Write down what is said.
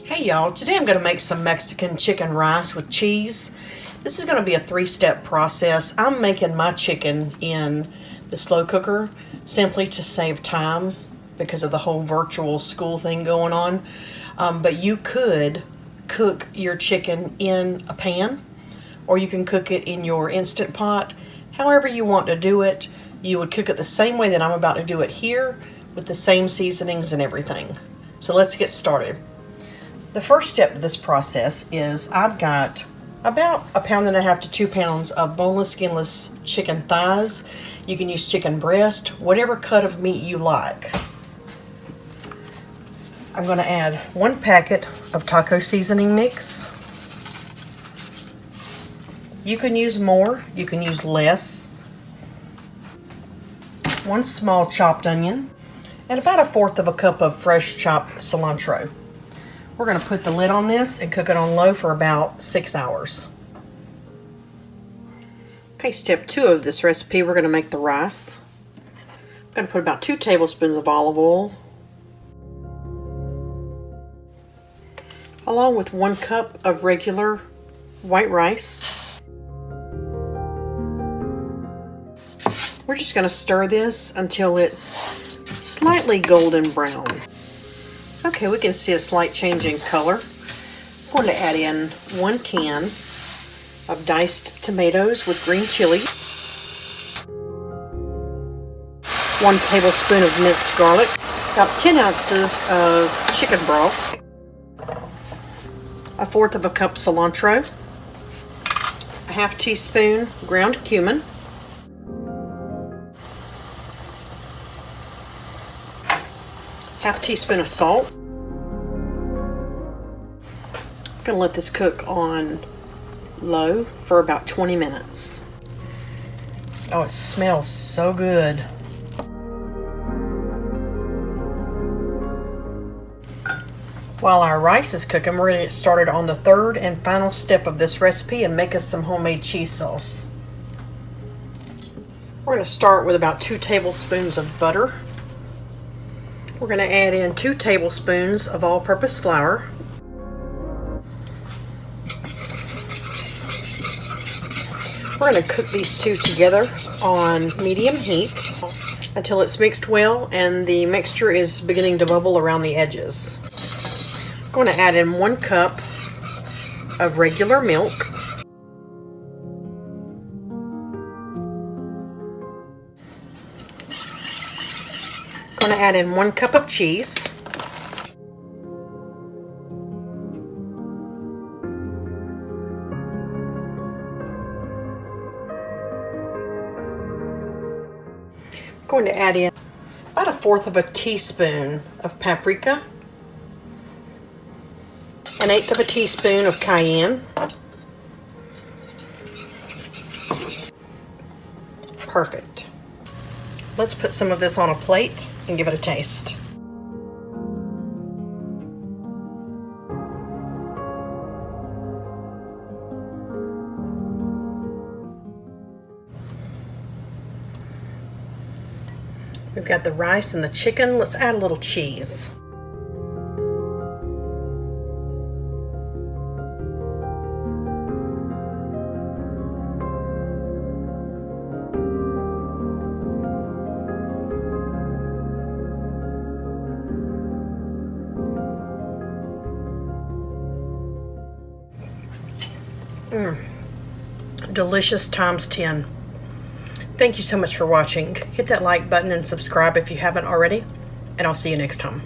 Hey y'all, today I'm going to make some Mexican chicken rice with cheese. This is going to be a three-step process. I'm making my chicken in the slow cooker simply to save time because of the whole virtual school thing going on. But you could cook your chicken in a pan, or you can cook it in your Instant Pot. However you want to do it, you would cook it the same way that I'm about to do it here with the same seasonings and everything. So let's get started. The first step of this process is I've got about 1.5 pounds to 2 pounds of boneless, skinless chicken thighs. You can use chicken breast, whatever cut of meat you like. I'm going to add 1 packet of taco seasoning mix. You can use more, you can use less. 1 small chopped onion, and about 1/4 cup of fresh chopped cilantro. We're going to put the lid on this and cook it on low for about 6 hours. Okay, step 2 of this recipe, we're going to make the rice. I'm going to put about 2 tablespoons of olive oil, along with 1 cup of regular white rice. We're just going to stir this until it's slightly golden brown. Okay, we can see a slight change in color. I'm going to add in 1 can of diced tomatoes with green chili, 1 tablespoon of minced garlic, about 10 ounces of chicken broth, 1/4 cup cilantro, 1/2 teaspoon ground cumin, half teaspoon of salt. I'm going to let this cook on low for about 20 minutes. Oh, it smells so good. While our rice is cooking, we're going to get started on the third and final step of this recipe and make us some homemade cheese sauce. We're going to start with about 2 tablespoons of butter. We're going to add in 2 tablespoons of all-purpose flour. We're going to cook these two together on medium heat until it's mixed well and the mixture is beginning to bubble around the edges. I'm going to add in 1 cup of regular milk. I'm going to add in 1 cup of cheese. I'm going to add in about 1/4 teaspoon of paprika, 1/8 teaspoon of cayenne. Perfect. Let's put some of this on a plate and give it a taste. We've got the rice and the chicken. Let's add a little cheese. Delicious times 10. Thank you so much for watching. Hit that like button and subscribe if you haven't already, and I'll see you next time.